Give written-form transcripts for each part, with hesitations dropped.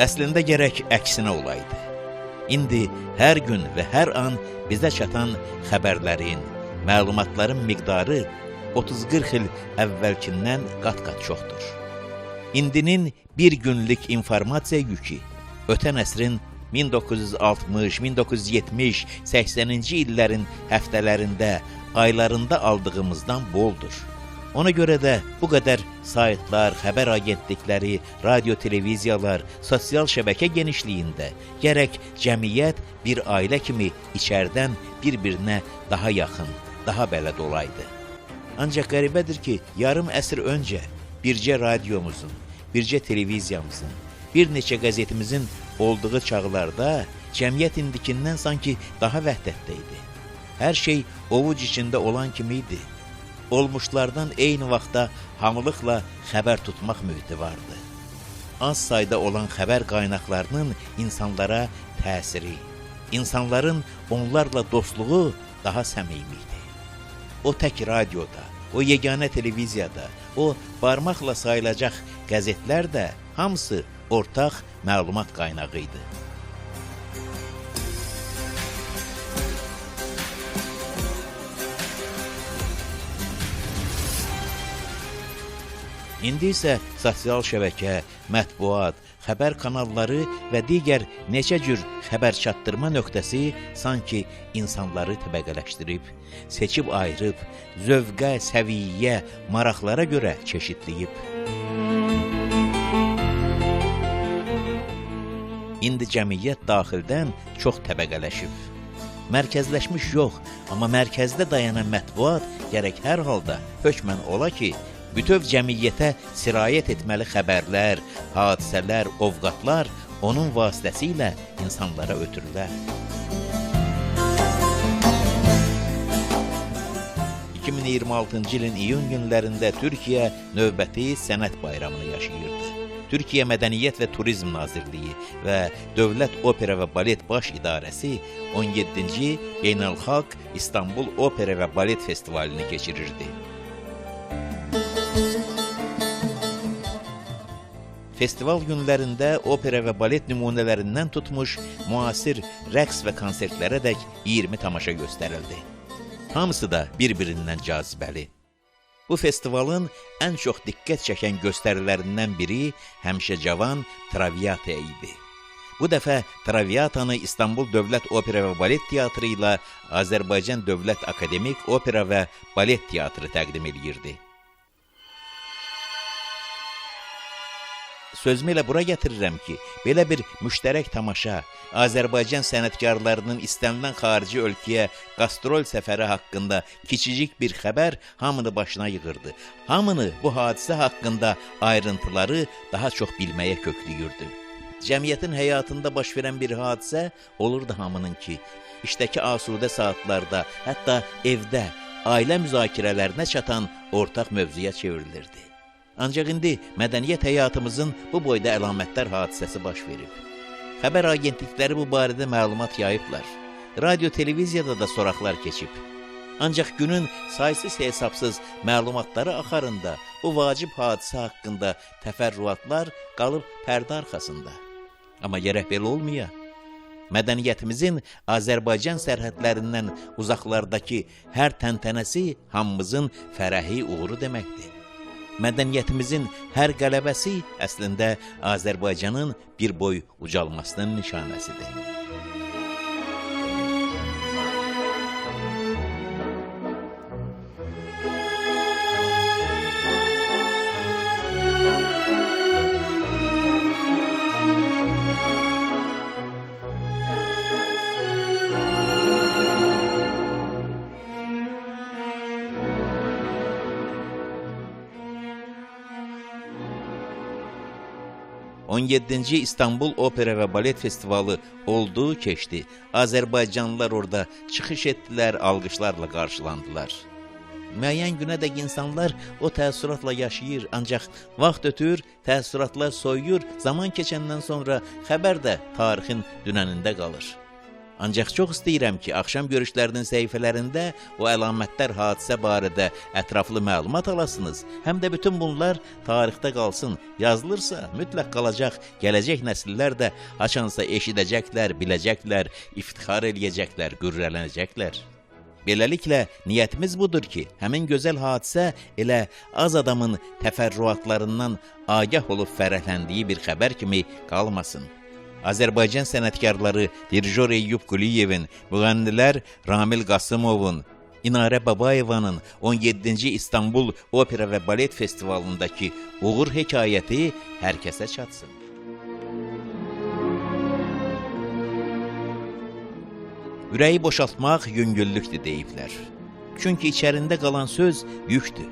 Əslində gərək əksinə olaydı. İndi hər gün və hər an bizə çatan xəbərlərin, məlumatların miqdarı 30-40 il əvvəlkindən qat-qat çoxdur. İndinin bir günlük informasiya yükü ötən əsrin 1960, 1970, 80-ci illərin həftələrində, aylarında aldığımızdan boldur. Ona görə də bu qədər saytlar, xəbər agentlikləri, radio, televiziyalar, sosial şəbəkə genişliyində gərək cəmiyyət bir ailə kimi içərdən bir-birinə daha yaxın, daha bələd olaydı. Ancaq qəribədir ki, yarım əsr öncə bircə radiomuzun, bircə televiziyamızın, bir neçə qəzetimizin olduğu çağlarda cəmiyyət indikindən sanki daha vəhdətdə idi. Hər şey ovuc içində olan kimi idi. Olmuşlardan eyni vaxtda hamılıqla xəbər tutmaq mühiti vardı. Az sayda olan xəbər qaynaqlarının insanlara təsiri, insanların onlarla dostluğu daha səmimi idi. O tək radioda, o yeganə televiziyada, o barmaqla sayılacaq qəzetlər də hamısı ortaq məlumat qaynağı idi. İndi isə sosial şəbəkə, mətbuat, xəbər kanalları və digər neçə cür xəbər çatdırma nöqtəsi sanki insanları təbəqələşdirib, seçib ayırıb, zövqə, səviyyə, maraqlara görə çeşidləyib. İndi cəmiyyət daxildən çox təbəqələşib. Mərkəzləşmiş yox, amma mərkəzdə dayanan mətbuat gərək hər halda hökmən ola ki, bütöv cəmiyyətə sirayət etməli xəbərlər, hadisələr, ovqatlar onun vasitəsilə insanlara ötürülər. 2026-cı ilin iyun günlərində Türkiyə növbəti sənət bayramını yaşayırdı. Türkiyə Mədəniyyət və Turizm Nazirliyi və Dövlət Opera və Balet Baş İdarəsi 17-ci Beynəlxalq İstanbul Opera və Balet Festivalini keçirirdi. Festival günlərində opera və balet nümunələrindən tutmuş müasir rəqs və konsertlərədək 20 tamaşa göstərildi. Hamısı da bir-birindən cazibəli. Bu festivalın ən çox diqqət çəkən göstərilərindən biri həmişə cavan Traviata idi. Bu dəfə Traviatanı İstanbul Dövlət Opera və Balet Teatrı ilə Azərbaycan Dövlət Akademik Opera və Balet Teatrı təqdim edirdi. Sözümü elə bura gətirirəm ki, belə bir müştərək tamaşa, Azərbaycan sənətkarlarının istənilən xarici ölkəyə qastrol səfəri haqqında kiçicik bir xəbər hamını başına yığırdı. Hamını bu hadisə haqqında ayrıntıları daha çox bilməyə köklüyürdü. Cəmiyyətin həyatında baş verən bir hadisə olurdu hamının ki, işdəki asudə saatlarda, hətta evdə, ailə müzakirələrinə çatan ortaq mövzuya çevrilirdi. Ancaq indi mədəniyyət həyatımızın bu boyda əlamətlər hadisəsi baş verib. Xəbər agentlikləri bu barədə məlumat yayıblar. Radio, televiziyada da soraqlar keçib. Ancaq günün saysız hesabsız məlumatları axarında bu vacib hadisə haqqında təfərrüatlar qalıb pərdə arxasında. Amma gərək belə olmaya. Mədəniyyətimizin Azərbaycan sərhədlərindən uzaqlardakı hər təntənəsi hamımızın fərəhi uğuru deməkdir. Mədəniyyətimizin hər qələbəsi əslində Azərbaycanın bir boy ucalmasının nişanəsidir. On 17-ci İstanbul Opera və Balet Festivalı oldu, keçdi. Azərbaycanlılar orada çıxış etdilər, alqışlarla qarşılandılar. Müəyyən günədək insanlar o təəssüratla yaşayır, ancaq vaxt ötür, təəssüratlar soyuyur, zaman keçəndən sonra xəbər də tarixin dünənində qalır. Ancaq çox istəyirəm ki, axşam görüşlərinin səhifələrində o əlamətlər, hadisə barədə ətraflı məlumat alasınız. Həm də bütün bunlar tarixdə qalsın. Yazılırsa mütləq qalacaq. Gələcək nəsillər də haçansa eşidəcəklər, biləcəklər, iftixar eləyəcəklər, qürrələnəcəklər. Beləliklə, niyyətimiz budur ki, həmin gözəl hadisə elə az adamın təfərrüatlarından agah olub fərəhləndiyi bir xəbər kimi qalmasın. Azərbaycan sənətkarları dirijor Eyyub Quliyevin, müğənnilər Ramil Qasımovun, İnarə Babayevanın 17-ci İstanbul Opera və Balet Festivalındakı uğur hekayəti hər kəsə çatsın. Ürəyi boşaltmaq yüngüllükdür deyiblər. Çünki içərində qalan söz yükdür.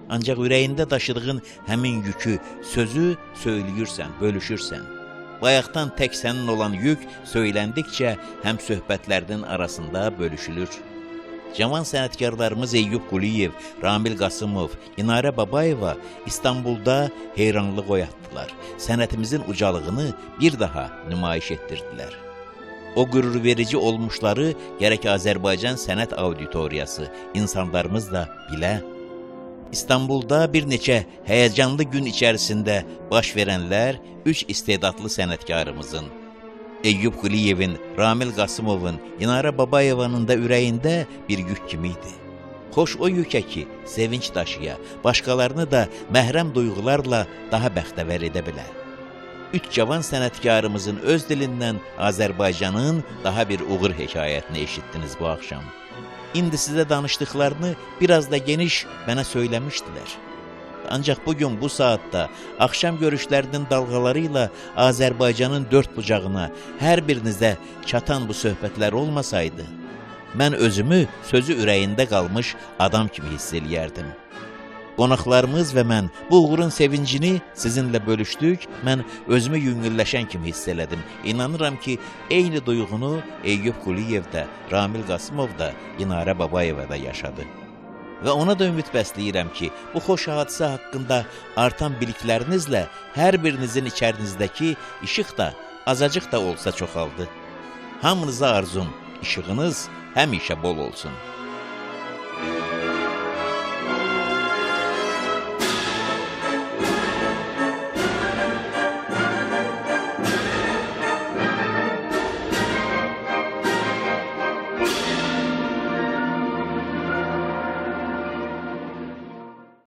Ancaq ürəyində daşıdığın həmin yükü, sözü söyləyirsən, bölüşürsən. Bayaqdan tək sənin olan yük söyləndikcə həm söhbətlərinin arasında bölüşülür. Cavan sənətkarlarımız Eyyub Quliyev, Ramil Qasımov, İnarə Babayeva İstanbulda heyranlıq oyatdılar. Sənətimizin ucalığını bir daha nümayiş etdirdilər. O qürurverici olmuşları gərək Azərbaycan sənət auditoriyası, insanlarımız da bilə. İstanbulda bir neçə həyəcanlı gün içərisində baş verənlər üç istedadlı sənətkarımızın, Eyyub Quliyevin, Ramil Qasımovun, İnarə Babayevanın da ürəyində bir yük kimi idi. Xoş o yükə ki, sevinç daşıya, başqalarını da məhrəm duyğularla daha bəxtəvər edə bilər. Üç cavan sənətkarımızın öz dilindən Azərbaycanın daha bir uğur hekayətini eşitdiniz bu axşam. İndi sizə danışdıqlarını biraz da geniş mənə söyləmişdilər. Ancaq bugün bu saatda axşam görüşlərinin dalğaları ilə Azərbaycanın dörd bucağına hər birinizə çatan bu söhbətlər olmasaydı, mən özümü sözü ürəyində qalmış adam kimi hiss eləyərdim. Qonaqlarımız və mən bu uğurun sevincini sizinlə bölüşdük, mən özümü yüngülləşən kimi hiss elədim. İnanıram ki, eyni duyğunu Eyyub Quliyev də, Ramil Qasımov da, İnarə Babayeva da yaşadı. Və ona da ümid bəsləyirəm ki, bu xoş hadisə haqqında artan biliklərinizlə hər birinizin içərinizdəki işıq da, azacıq da olsa çoxaldı. Hamınıza arzum, işığınız həmişə bol olsun.